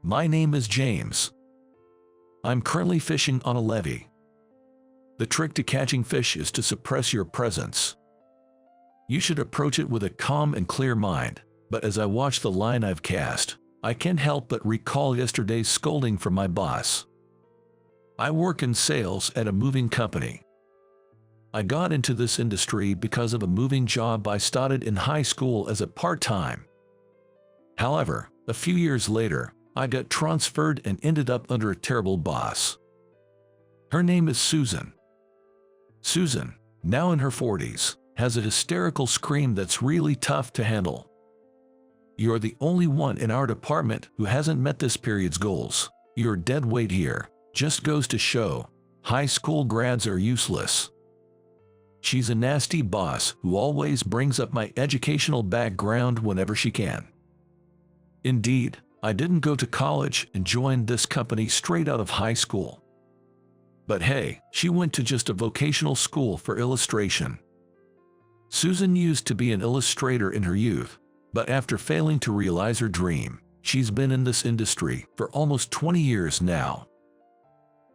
My name is James. I'm currently fishing on a levee. The trick to catching fish is to suppress your presence. You should approach it with a calm and clear mind, but as I watch the line I've cast, I can't help but recall yesterday's scolding from my boss. I work in sales at a moving company. I got into this industry because of a moving job I started in high school as a part-time. However, a few years later, I got transferred and ended up under a terrible boss. Her name is Susan. Susan, now in her 40s, has a hysterical scream that's really tough to handle. You're the only one in our department who hasn't met this period's goals. You're dead weight here. Just goes to show, high school grads are useless. She's a nasty boss who always brings up my educational background whenever she can. Indeed, I didn't go to college and joined this company straight out of high school. But hey, she went to just a vocational school for illustration. Susan used to be an illustrator in her youth, but after failing to realize her dream, she's been in this industry for almost 20 years now.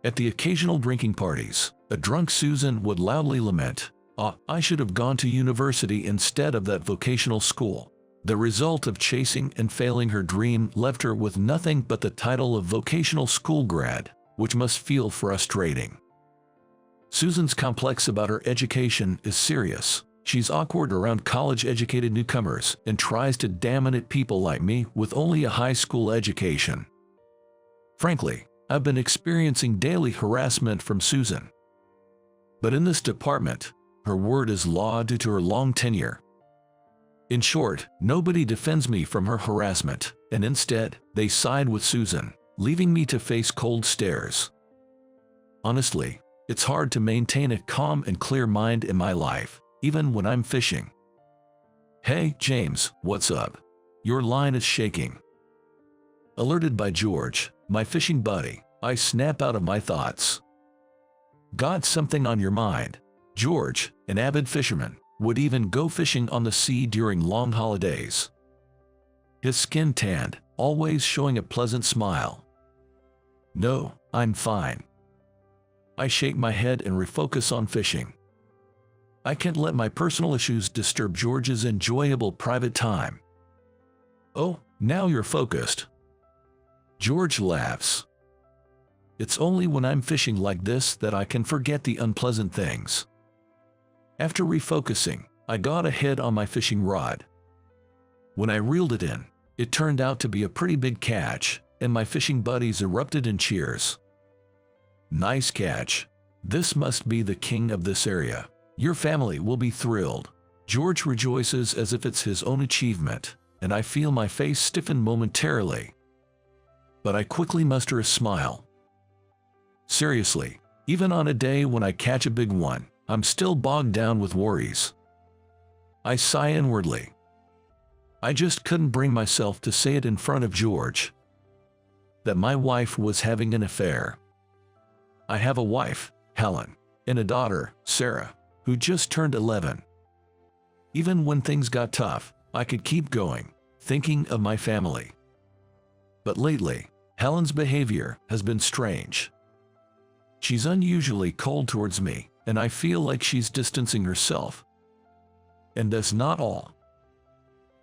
At the occasional drinking parties, a drunk Susan would loudly lament, I should have gone to university instead of that vocational school." The result of chasing and failing her dream left her with nothing but the title of vocational school grad, which must feel frustrating. Susan's complex about her education is serious. She's awkward around college-educated newcomers and tries to dominate people like me with only a high school education. Frankly, I've been experiencing daily harassment from Susan. But in this department, her word is law due to her long tenure. In short, nobody defends me from her harassment, and instead, they side with Susan, leaving me to face cold stares. Honestly, it's hard to maintain a calm and clear mind in my life, even when I'm fishing. "Hey, James, what's up? Your line is shaking." Alerted by George, my fishing buddy, I snap out of my thoughts. "Got something on your mind?" George, an avid fisherman, would even go fishing on the sea during long holidays. His skin tanned, always showing a pleasant smile. "No, I'm fine." I shake my head and refocus on fishing. I can't let my personal issues disturb George's enjoyable private time. "Oh, now you're focused." George laughs. "It's only when I'm fishing like this that I can forget the unpleasant things." After refocusing, I got a hit on my fishing rod. When I reeled it in, it turned out to be a pretty big catch, and my fishing buddies erupted in cheers. "Nice catch. This must be the king of this area. Your family will be thrilled." George rejoices as if it's his own achievement, and I feel my face stiffen momentarily. But I quickly muster a smile. Seriously, even on a day when I catch a big one, I'm still bogged down with worries. I sigh inwardly. I just couldn't bring myself to say it in front of George. That my wife was having an affair. I have a wife, Helen, and a daughter, Sarah, who just turned 11. Even when things got tough, I could keep going, thinking of my family. But lately, Helen's behavior has been strange. She's unusually cold towards me, and I feel like she's distancing herself. And that's not all.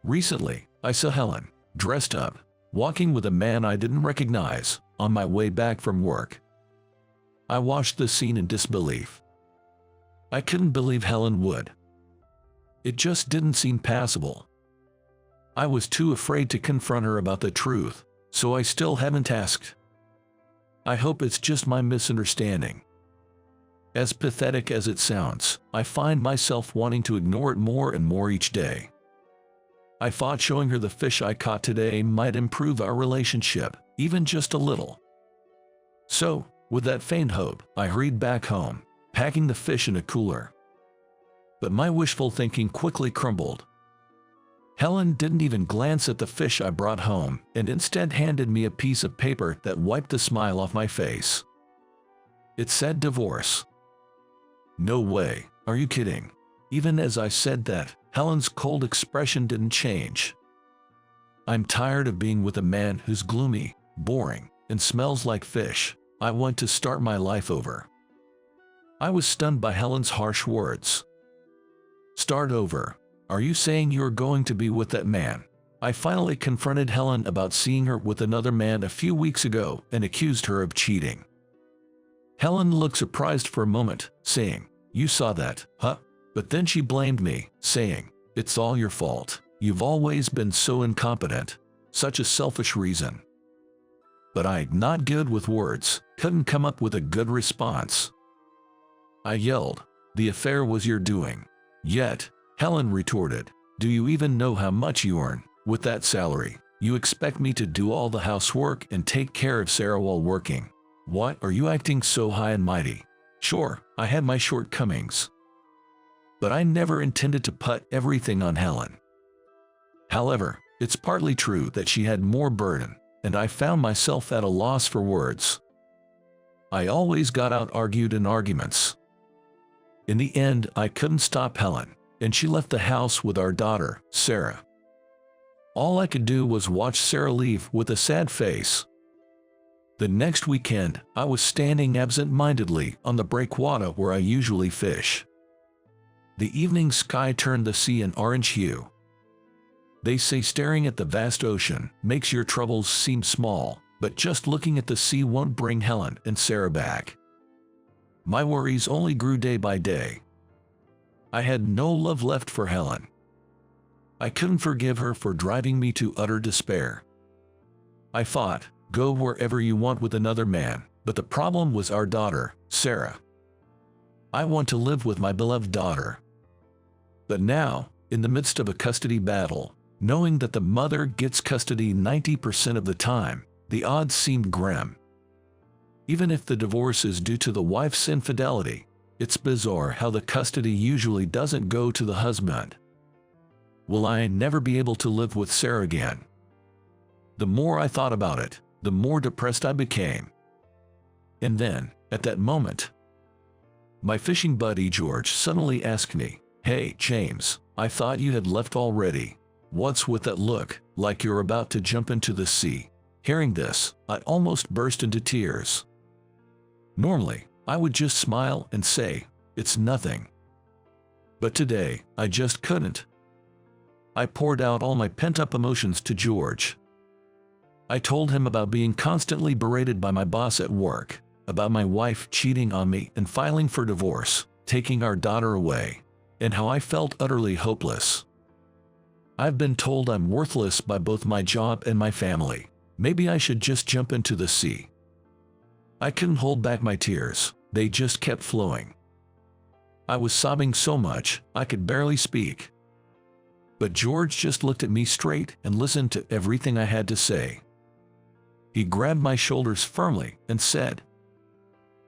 Recently, I saw Helen, dressed up, walking with a man I didn't recognize, on my way back from work. I watched the scene in disbelief. I couldn't believe Helen would. It just didn't seem passable. I was too afraid to confront her about the truth, so I still haven't asked. I hope it's just my misunderstanding. As pathetic as it sounds, I find myself wanting to ignore it more and more each day. I thought showing her the fish I caught today might improve our relationship, even just a little. So, with that faint hope, I hurried back home, packing the fish in a cooler. But my wishful thinking quickly crumbled. Helen didn't even glance at the fish I brought home and instead handed me a piece of paper that wiped the smile off my face. It said divorce. No way, are you kidding? Even as I said that, Helen's cold expression didn't change. "I'm tired of being with a man who's gloomy, boring, and smells like fish. I want to start my life over." I was stunned by Helen's harsh words. "Start over? Are you saying you're going to be with that man?" I finally confronted Helen about seeing her with another man a few weeks ago and accused her of cheating. Helen looked surprised for a moment, saying, "You saw that, huh?" But then she blamed me, saying, "It's all your fault. You've always been so incompetent. Such a selfish reason." But I'm not good with words, couldn't come up with a good response. I yelled, "The affair was your doing." "Yet," Helen retorted, "do you even know how much you earn? With that salary, you expect me to do all the housework and take care of Sarah while working. What, are you acting so high and mighty?" Sure, I had my shortcomings, but I never intended to put everything on Helen. However, it's partly true that she had more burden, and I found myself at a loss for words. I always got out-argued in arguments. In the end, I couldn't stop Helen, and she left the house with our daughter, Sarah. All I could do was watch Sarah leave with a sad face. The next weekend, I was standing absent-mindedly on the breakwater where I usually fish. The evening sky turned the sea an orange hue. They say staring at the vast ocean makes your troubles seem small, but just looking at the sea won't bring Helen and Sarah back. My worries only grew day by day. I had no love left for Helen. I couldn't forgive her for driving me to utter despair. I thought, go wherever you want with another man, but the problem was our daughter, Sarah. I want to live with my beloved daughter. But now, in the midst of a custody battle, knowing that the mother gets custody 90% of the time, the odds seemed grim. Even if the divorce is due to the wife's infidelity, it's bizarre how the custody usually doesn't go to the husband. Will I never be able to live with Sarah again? The more I thought about it, the more depressed I became. And then, at that moment, my fishing buddy George suddenly asked me, "Hey, James, I thought you had left already. What's with that look, like you're about to jump into the sea?" Hearing this, I almost burst into tears. Normally, I would just smile and say, "It's nothing." But today, I just couldn't. I poured out all my pent-up emotions to George. I told him about being constantly berated by my boss at work, about my wife cheating on me and filing for divorce, taking our daughter away, and how I felt utterly hopeless. I've been told I'm worthless by both my job and my family. Maybe I should just jump into the sea. I couldn't hold back my tears, they just kept flowing. I was sobbing so much, I could barely speak. But George just looked at me straight and listened to everything I had to say. He grabbed my shoulders firmly and said,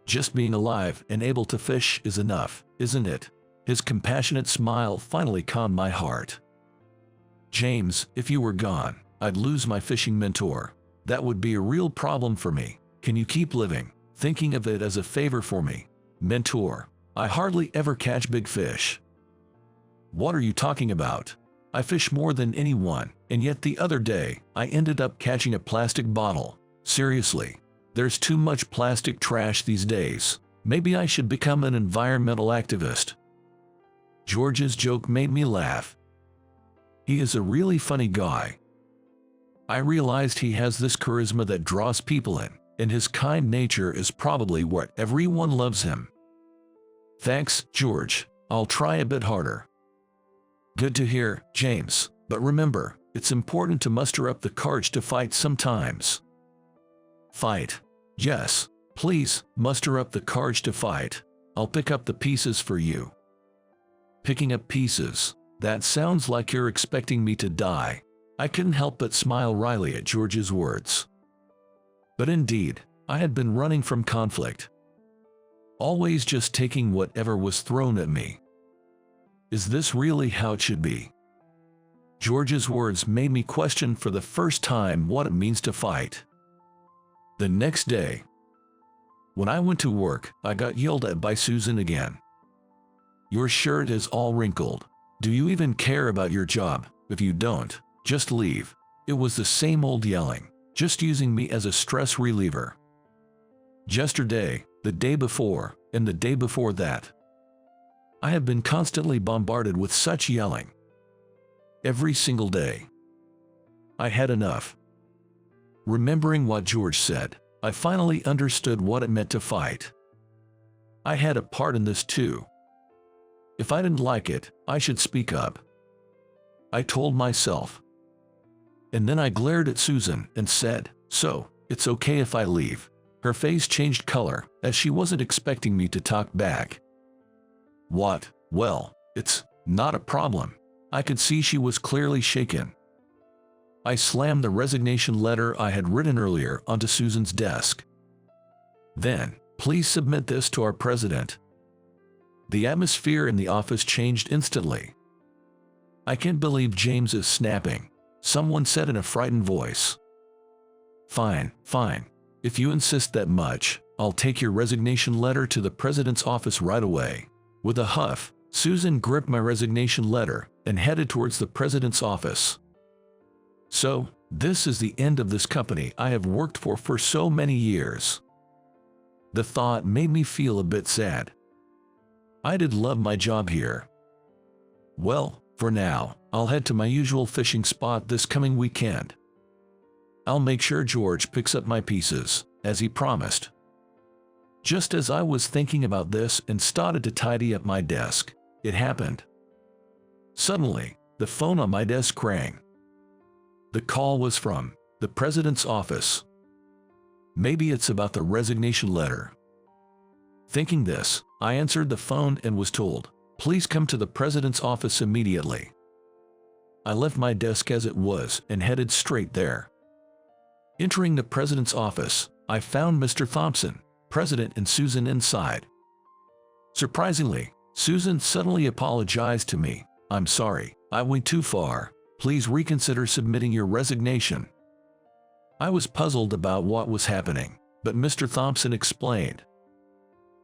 "Just being alive and able to fish is enough, isn't it?" His compassionate smile finally calmed my heart. "James, if you were gone, I'd lose my fishing mentor. That would be a real problem for me. Can you keep living, thinking of it as a favor for me? Mentor, I hardly ever catch big fish." "What are you talking about? I fish more than anyone, and yet the other day, I ended up catching a plastic bottle. Seriously, there's too much plastic trash these days. Maybe I should become an environmental activist." George's joke made me laugh. He is a really funny guy. I realized he has this charisma that draws people in, and his kind nature is probably what everyone loves him. "Thanks, George. I'll try a bit harder." "Good to hear, James, but remember, it's important to muster up the courage to fight sometimes." "Fight? Yes, please, muster up the courage to fight. I'll pick up the pieces for you." Picking up pieces? That sounds like you're expecting me to die. I couldn't help but smile wryly at George's words. But indeed, I had been running from conflict. Always just taking whatever was thrown at me. Is this really how it should be? George's words made me question for the first time what it means to fight. The next day, when I went to work, I got yelled at by Susan again. "Your shirt is all wrinkled. Do you even care about your job? If you don't, just leave." It was the same old yelling. just using me as a stress reliever. Yesterday, the day before, and the day before that, I have been constantly bombarded with such yelling. Every single day. I had enough. Remembering what George said, I finally understood what it meant to fight. I had a part in this too. If I didn't like it, I should speak up. I told myself. And then I glared at Susan and said, "So, it's okay if I leave." Her face changed color, as she wasn't expecting me to talk back. What? Well, it's not a problem. I could see she was clearly shaken. I slammed the resignation letter I had written earlier onto Susan's desk. Then, "Please submit this to our president." The atmosphere in the office changed instantly. "I can't believe James is snapping," someone said in a frightened voice. Fine. If you insist that much, I'll take your resignation letter to the president's office right away." With a huff, Susan gripped my resignation letter and headed towards the president's office. So, this is the end of this company I have worked for so many years. The thought made me feel a bit sad. I did love my job here. Well, for now, I'll head to my usual fishing spot this coming weekend. I'll make sure George picks up my pieces, as he promised. Just as I was thinking about this and started to tidy up my desk, it happened. Suddenly, the phone on my desk rang. The call was from the president's office. Maybe it's about the resignation letter. Thinking this, I answered the phone and was told, "Please come to the president's office immediately." I left my desk as it was and headed straight there. Entering the president's office, I found Mr. Thompson, president, and Susan inside. Surprisingly, Susan suddenly apologized to me. "I'm sorry, I went too far. Please reconsider submitting your resignation." I was puzzled about what was happening, but Mr. Thompson explained.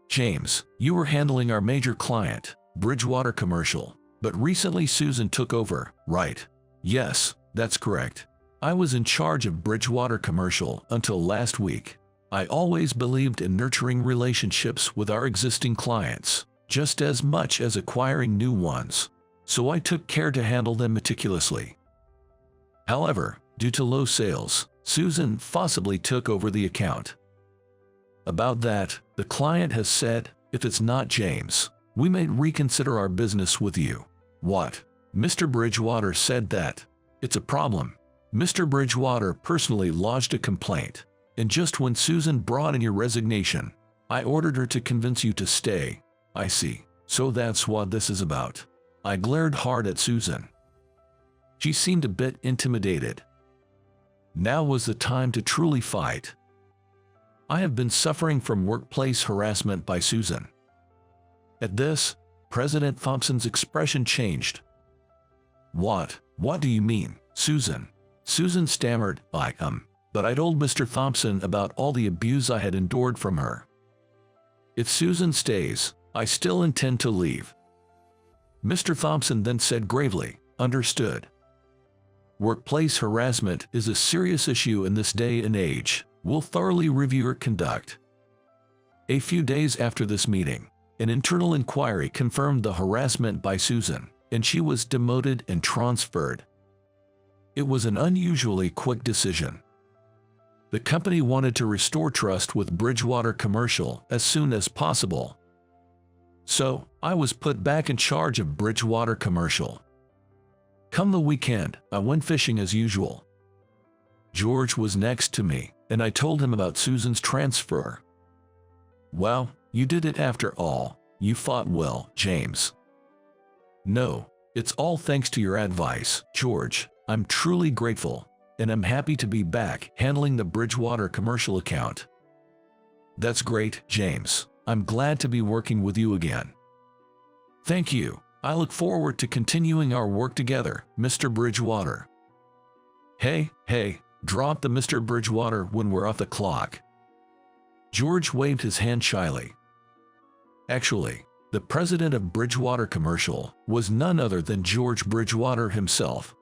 "James, you were handling our major client, Bridgewater Commercial, but recently Susan took over, right?" "Yes, that's correct. I was in charge of Bridgewater Commercial until last week. I always believed in nurturing relationships with our existing clients, just as much as acquiring new ones, so I took care to handle them meticulously. However, due to low sales, Susan forcibly took over the account. About that, the client has said, if it's not James, we may reconsider our business with you." "What?" "Mr. Bridgewater said that. It's a problem. Mr. Bridgewater personally lodged a complaint, and just when Susan brought in your resignation, I ordered her to convince you to stay." "I see. So that's what this is about." I glared hard at Susan. She seemed a bit intimidated. Now was the time to truly fight. I have been suffering from workplace harassment by Susan. At this, President Thompson's expression changed. What do you mean, Susan?" Susan stammered, but I told Mr. Thompson about all the abuse I had endured from her. "If Susan stays, I still intend to leave." Mr. Thompson then said gravely, "Understood. Workplace harassment is a serious issue in this day and age. We'll thoroughly review your conduct." A few days after this meeting, an internal inquiry confirmed the harassment by Susan, and she was demoted and transferred. It was an unusually quick decision. The company wanted to restore trust with Bridgewater Commercial as soon as possible. So, I was put back in charge of Bridgewater Commercial. Come the weekend, I went fishing as usual. George was next to me, and I told him about Susan's transfer. "Well, you did it after all. You fought well, James." "No, it's all thanks to your advice, George. I'm truly grateful, and I'm happy to be back handling the Bridgewater Commercial account." "That's great, James. I'm glad to be working with you again." "Thank you. I look forward to continuing our work together, Mr. Bridgewater." Hey, drop the Mr. Bridgewater when we're off the clock." George waved his hand shyly. Actually, the president of Bridgewater Commercial was none other than George Bridgewater himself.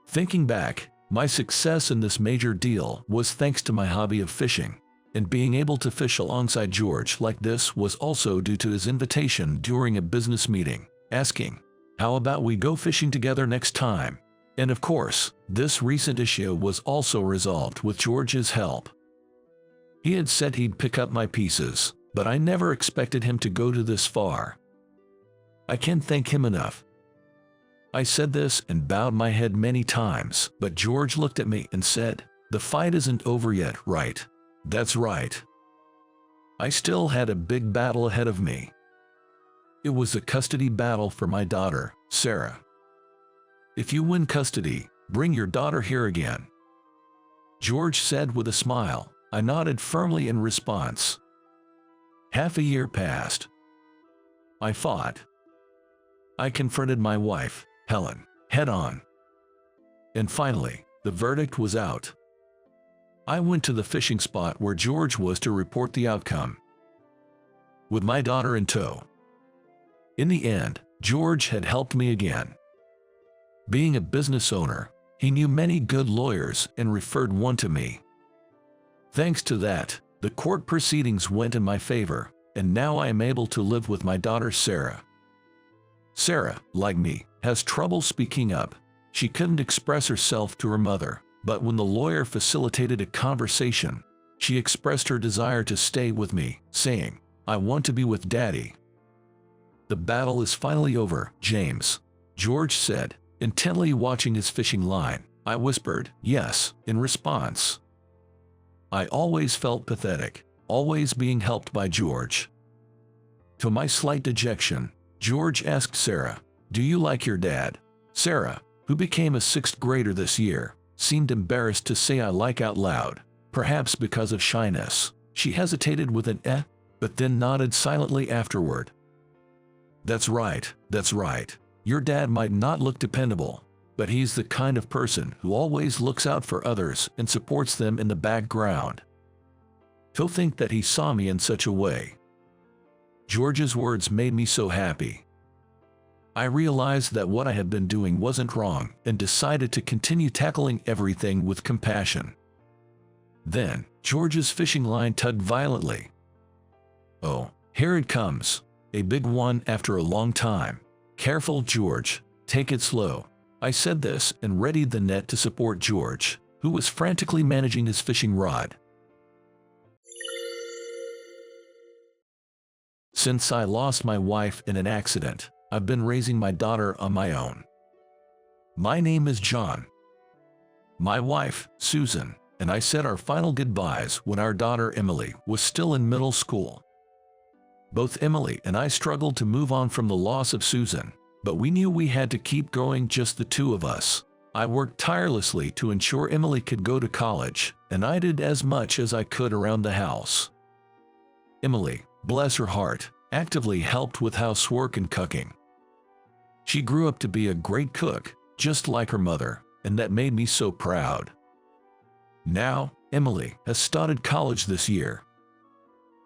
Thinking back, My success in this major deal was thanks to my hobby of fishing, and being able to fish alongside George like this was also due to his invitation during a business meeting, asking, "How about we go fishing together next time?" And of course, this recent issue was also resolved with George's help. He had said he'd pick up my pieces, but I never expected him to go to this far. I can't thank him enough. I said this and bowed my head many times, but George looked at me and said, "The fight isn't over yet, right?" That's right. I still had a big battle ahead of me. It was a custody battle for my daughter, Sarah. "If you win custody, bring your daughter here again," George said with a smile. I nodded firmly in response. Half a year passed. I fought. I confronted my wife, Helen, head-on. And finally, the verdict was out. I went to the fishing spot where George was to report the outcome, with my daughter in tow. In the end, George had helped me again. Being a business owner, he knew many good lawyers and referred one to me. Thanks to that, the court proceedings went in my favor, and now I am able to live with my daughter Sarah. Sarah, like me, has trouble speaking up. She couldn't express herself to her mother, but when the lawyer facilitated a conversation, she expressed her desire to stay with me, saying, "I want to be with Daddy." "The battle is finally over, James," George said, intently watching his fishing line. I whispered, "Yes," in response. I always felt pathetic, always being helped by George. To my slight dejection, George asked Sarah, "Do you like your dad?" Sarah, who became a 6th grader this year, seemed embarrassed to say "I like" out loud, perhaps because of shyness. She hesitated with an "eh," but then nodded silently afterward. That's right. Your dad might not look dependable, but he's the kind of person who always looks out for others and supports them in the background." To think that he saw me in such a way. George's words made me so happy. I realized that what I had been doing wasn't wrong and decided to continue tackling everything with compassion. Then, George's fishing line tugged violently. "Oh, here it comes. A big one after a long time. Careful, George. Take it slow." I said this and readied the net to support George, who was frantically managing his fishing rod. Since I lost my wife in an accident, I've been raising my daughter on my own. My name is John. My wife, Susan, and I said our final goodbyes when our daughter Emily was still in middle school. Both Emily and I struggled to move on from the loss of Susan, but we knew we had to keep going, just the two of us. I worked tirelessly to ensure Emily could go to college, and I did as much as I could around the house. Emily, bless her heart, actively helped with housework and cooking. She grew up to be a great cook, just like her mother, and that made me so proud. Now, Emily has started college this year.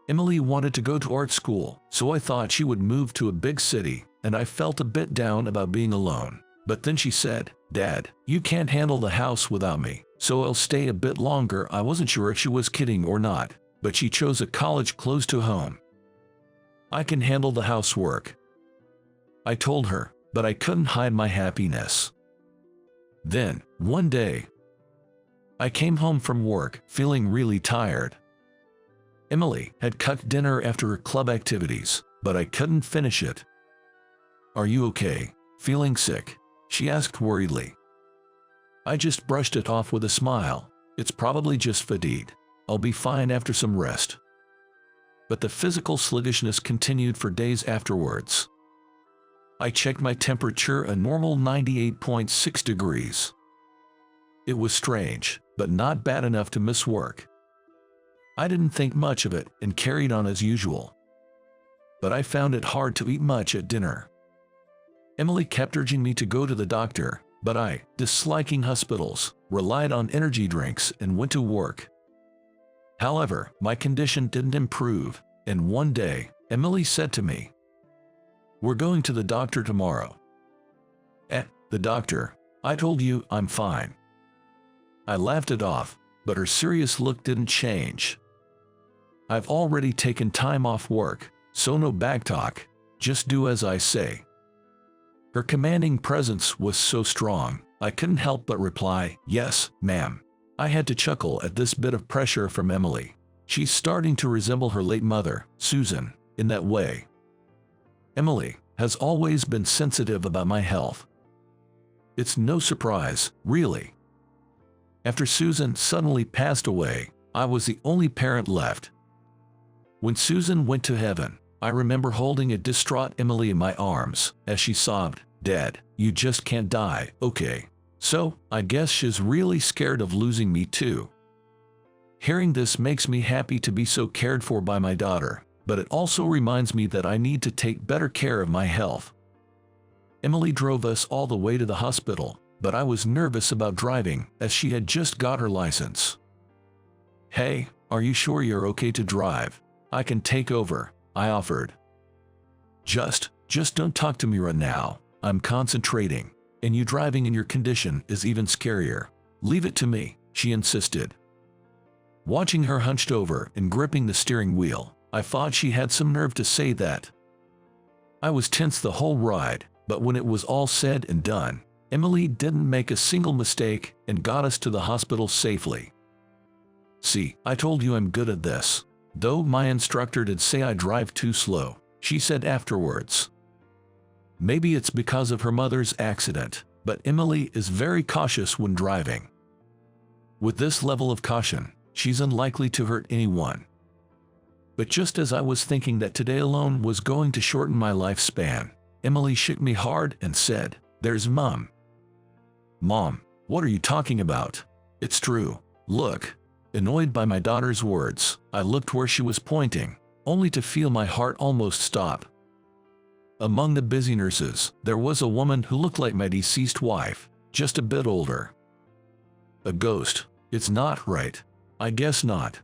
Emily wanted to go to art school, so I thought she would move to a big city, and I felt a bit down about being alone. But then she said, "Dad, you can't handle the house without me, so I'll stay a bit longer." I wasn't sure if she was kidding or not, but she chose a college close to home. "I can handle the housework," I told her, but I couldn't hide my happiness. Then, one day, I came home from work feeling really tired. Emily had cooked dinner after her club activities, but I couldn't finish it. "Are you okay? Feeling sick?" she asked worriedly. I just brushed it off with a smile. "It's probably just fatigue. I'll be fine after some rest." But the physical sluggishness continued for days afterwards. I checked my temperature, a normal 98.6 degrees. It was strange, but not bad enough to miss work. I didn't think much of it and carried on as usual. But I found it hard to eat much at dinner. Emily kept urging me to go to the doctor, but I, disliking hospitals, relied on energy drinks and went to work. However, my condition didn't improve, and one day, Emily said to me, "We're going to the doctor tomorrow." "Eh, the doctor? I told you I'm fine." I laughed it off, but her serious look didn't change. I've already taken time off work, so no backtalk, just do as I say. Her commanding presence was so strong, I couldn't help but reply, yes, ma'am. I had to chuckle at this bit of pressure from Emily. She's starting to resemble her late mother, Susan, in that way. Emily has always been sensitive about my health. It's no surprise, really. After Susan suddenly passed away, I was the only parent left. When Susan went to heaven, I remember holding a distraught Emily in my arms as she sobbed, "Dad, you just can't die, okay?" So, I guess she's really scared of losing me too. Hearing this makes me happy to be so cared for by my daughter, but it also reminds me that I need to take better care of my health. Emily drove us all the way to the hospital, but I was nervous about driving as she had just got her license. "Hey, are you sure you're okay to drive? I can take over," I offered. Just don't talk to me right now. I'm concentrating, and you driving in your condition is even scarier. Leave it to me, she insisted. Watching her hunched over and gripping the steering wheel, I thought she had some nerve to say that. I was tense the whole ride, but when it was all said and done, Emily didn't make a single mistake and got us to the hospital safely. "See, I told you I'm good at this. Though my instructor did say I drive too slow," she said afterwards. Maybe it's because of her mother's accident, but Emily is very cautious when driving. With this level of caution, she's unlikely to hurt anyone. But just as I was thinking that today alone was going to shorten my lifespan, Emily shook me hard and said, "There's Mom." "Mom, what are you talking about? It's true. Look." Annoyed by my daughter's words, I looked where she was pointing, only to feel my heart almost stop. Among the busy nurses, there was a woman who looked like my deceased wife, just a bit older. A ghost? It's not right. I guess not.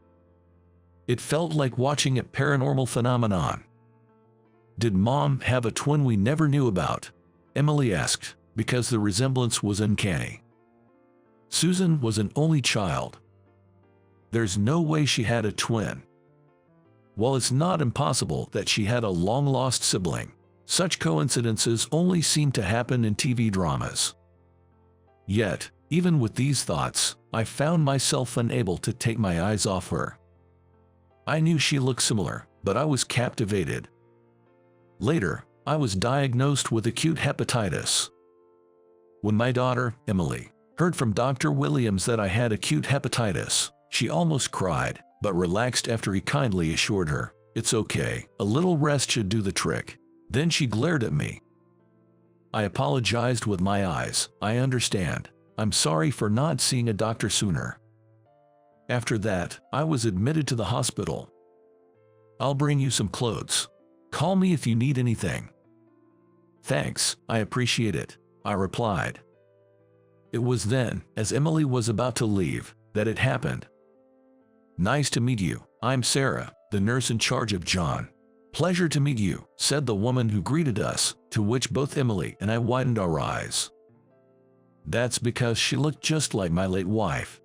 It felt like watching a paranormal phenomenon. "Did Mom have a twin we never knew about?" Emily asked, because the resemblance was uncanny. Susan was an only child. There's no way she had a twin. While it's not impossible that she had a long-lost sibling, such coincidences only seem to happen in TV dramas. Yet, even with these thoughts, I found myself unable to take my eyes off her. I knew she looked similar, but I was captivated. Later, I was diagnosed with acute hepatitis. When my daughter, Emily, heard from Dr. Williams that I had acute hepatitis, she almost cried, but relaxed after he kindly assured her, "It's okay, a little rest should do the trick." Then she glared at me. I apologized with my eyes. "I understand. I'm sorry for not seeing a doctor sooner." After that, I was admitted to the hospital. "I'll bring you some clothes. Call me if you need anything." "Thanks, I appreciate it," I replied. It was then, as Emily was about to leave, that it happened. "Nice to meet you. I'm Sarah, the nurse in charge of John." "Pleasure to meet you," said the woman who greeted us, to which both Emily and I widened our eyes. That's because she looked just like my late wife.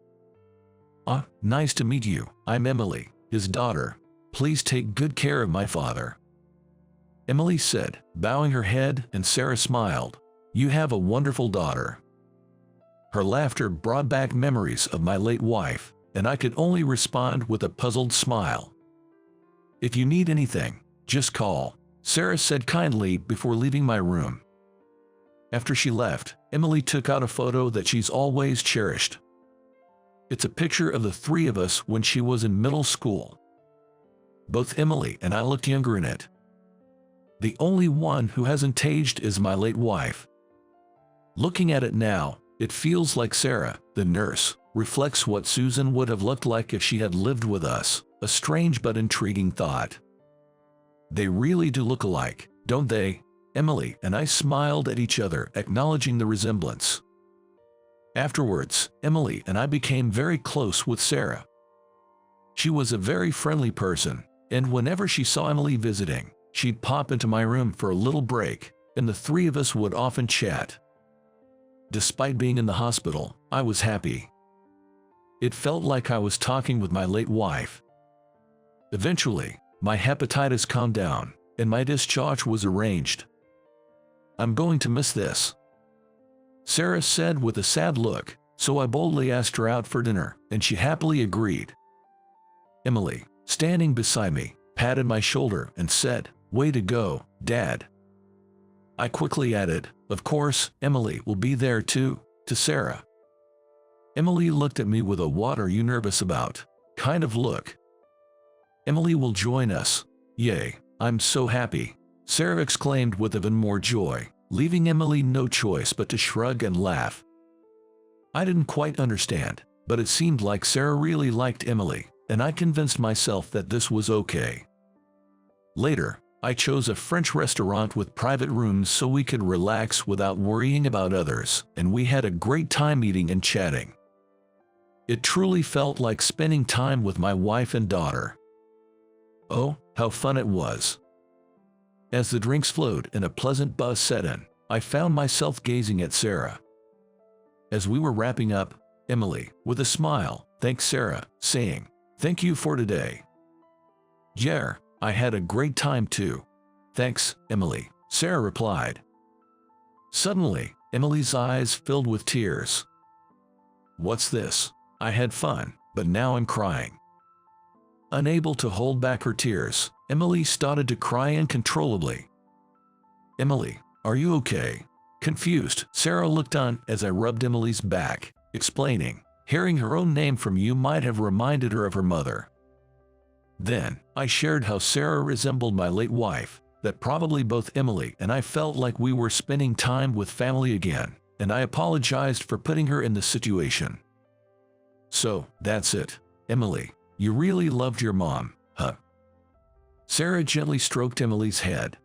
Nice to meet you. I'm Emily, his daughter. Please take good care of my father," Emily said, bowing her head, and Sarah smiled. "You have a wonderful daughter." Her laughter brought back memories of my late wife, and I could only respond with a puzzled smile. "If you need anything, just call," Sarah said kindly before leaving my room. After she left, Emily took out a photo that she's always cherished. It's a picture of the three of us when she was in middle school. Both Emily and I looked younger in it. The only one who hasn't aged is my late wife. Looking at it now, it feels like Sarah, the nurse, reflects what Susan would have looked like if she had lived with us, a strange but intriguing thought. They really do look alike, don't they? Emily and I smiled at each other, acknowledging the resemblance. Afterwards, Emily and I became very close with Sarah. She was a very friendly person, and whenever she saw Emily visiting, she'd pop into my room for a little break, and the three of us would often chat. Despite being in the hospital, I was happy. It felt like I was talking with my late wife. Eventually, my hepatitis calmed down, and my discharge was arranged. "I'm going to miss this," Sarah said with a sad look, so I boldly asked her out for dinner, and she happily agreed. Emily, standing beside me, patted my shoulder and said, "Way to go, Dad." I quickly added, "Of course, Emily will be there too," to Sarah. Emily looked at me with a "what are you nervous about" kind of look. "Emily will join us." "Yay, I'm so happy," Sarah exclaimed with even more joy, leaving Emily no choice but to shrug and laugh. I didn't quite understand, but it seemed like Sarah really liked Emily, and I convinced myself that this was okay. Later, I chose a French restaurant with private rooms so we could relax without worrying about others, and we had a great time eating and chatting. It truly felt like spending time with my wife and daughter. Oh, how fun it was! As the drinks flowed and a pleasant buzz set in, I found myself gazing at Sarah. As we were wrapping up, Emily, with a smile, thanked Sarah, saying, "Thank you for today." "Yeah, I had a great time too." "Thanks, Emily," Sarah replied. Suddenly, Emily's eyes filled with tears. "What's this? I had fun, but now I'm crying." Unable to hold back her tears, Emily started to cry uncontrollably. "Emily, are you okay?" Confused, Sarah looked on as I rubbed Emily's back, explaining, "Hearing her own name from you might have reminded her of her mother." Then, I shared how Sarah resembled my late wife, that probably both Emily and I felt like we were spending time with family again, and I apologized for putting her in the situation. "So, that's it, Emily. You really loved your mom, huh?" Sarah gently stroked Emily's head.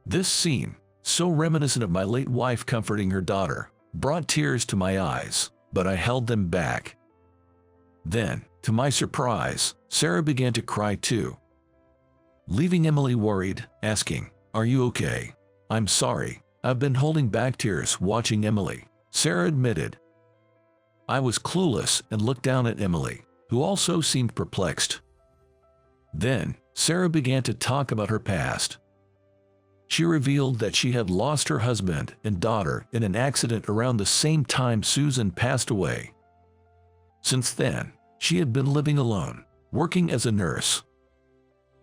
This scene, so reminiscent of my late wife comforting her daughter, brought tears to my eyes, but I held them back. Then, to my surprise, Sarah began to cry too, leaving Emily worried, asking, "Are you okay?" "I'm sorry, I've been holding back tears watching Emily," Sarah admitted. I was clueless and looked down at Emily, who also seemed perplexed. Then, Sarah began to talk about her past. She revealed that she had lost her husband and daughter in an accident around the same time Susan passed away. Since then, she had been living alone, working as a nurse.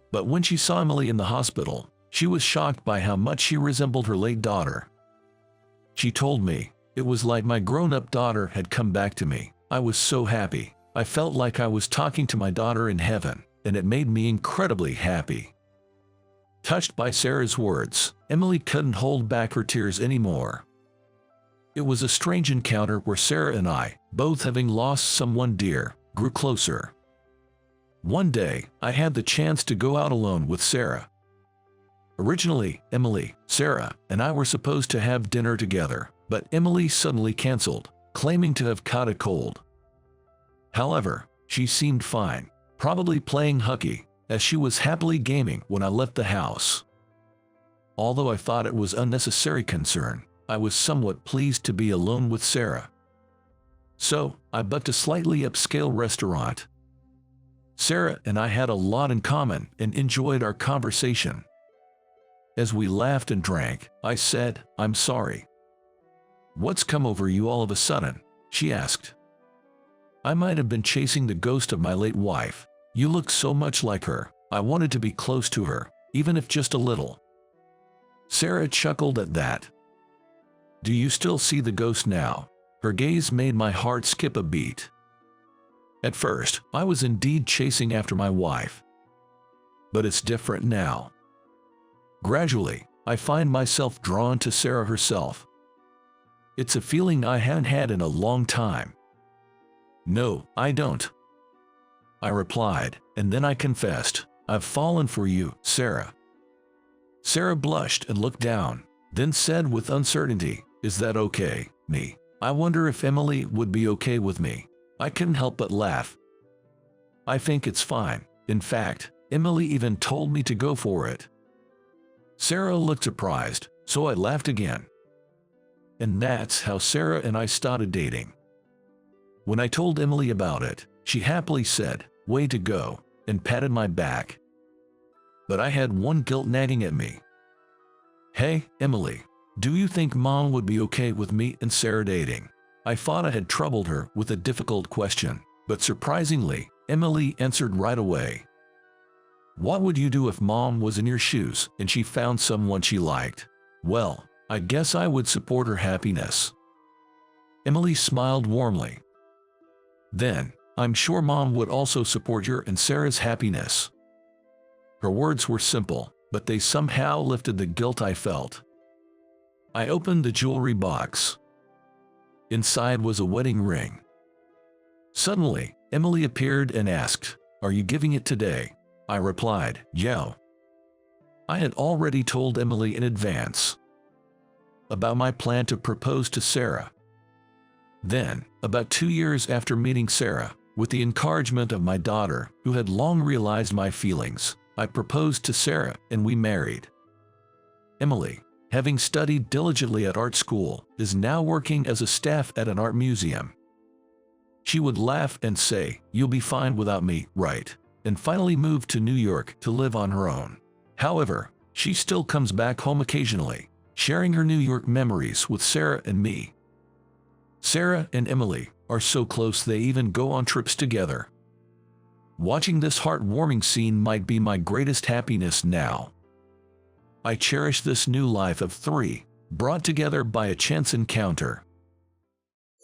But when she saw Emily in the hospital, she was shocked by how much she resembled her late daughter. She told me, "It was like my grown-up daughter had come back to me. I was so happy. I felt like I was talking to my daughter in heaven, and it made me incredibly happy." Touched by Sarah's words, Emily couldn't hold back her tears anymore. It was a strange encounter where Sarah and I, both having lost someone dear, grew closer. One day, I had the chance to go out alone with Sarah. Originally, Emily, Sarah, and I were supposed to have dinner together, but Emily suddenly canceled, claiming to have caught a cold. However, she seemed fine, probably playing hooky, as she was happily gaming when I left the house. Although I thought it was unnecessary concern, I was somewhat pleased to be alone with Sarah. So, I booked a slightly upscale restaurant. Sarah and I had a lot in common and enjoyed our conversation. As we laughed and drank, I said, "I'm sorry." "What's come over you all of a sudden?" she asked. "I might have been chasing the ghost of my late wife. You look so much like her. I wanted to be close to her, even if just a little." Sarah chuckled at that. "Do you still see the ghost now?" Her gaze made my heart skip a beat. At first, I was indeed chasing after my wife. But it's different now. Gradually, I find myself drawn to Sarah herself. It's a feeling I haven't had in a long time. "No, I don't," I replied, and then I confessed, "I've fallen for you, Sarah." Sarah blushed and looked down, then said with uncertainty, "Is that okay, me? I wonder if Emily would be okay with me." I couldn't help but laugh. "I think it's fine. In fact, Emily even told me to go for it." Sarah looked surprised, so I laughed again. And that's how Sarah and I started dating. When I told Emily about it, she happily said, "Way to go," and patted my back. But I had one guilt nagging at me. "Hey, Emily, do you think Mom would be okay with me and Sarah dating?" I thought I had troubled her with a difficult question, but surprisingly, Emily answered right away. "What would you do if Mom was in your shoes and she found someone she liked?" "Well, I guess I would support her happiness." Emily smiled warmly. "Then, I'm sure Mom would also support your and Sarah's happiness." Her words were simple, but they somehow lifted the guilt I felt. I opened the jewelry box. Inside was a wedding ring. Suddenly, Emily appeared and asked, "Are you giving it today?" I replied, "Yeah." I had already told Emily in advance about my plan to propose to Sarah. Then, about 2 years after meeting Sarah, with the encouragement of my daughter, who had long realized my feelings, I proposed to Sarah and we married. Emily, having studied diligently at art school, is now working as a staff at an art museum. She would laugh and say, "You'll be fine without me, right?" and finally moved to New York to live on her own. However, she still comes back home occasionally, sharing her New York memories with Sarah and me. Sarah and Emily are so close they even go on trips together. Watching this heartwarming scene might be my greatest happiness now. I cherish this new life of 3, brought together by a chance encounter.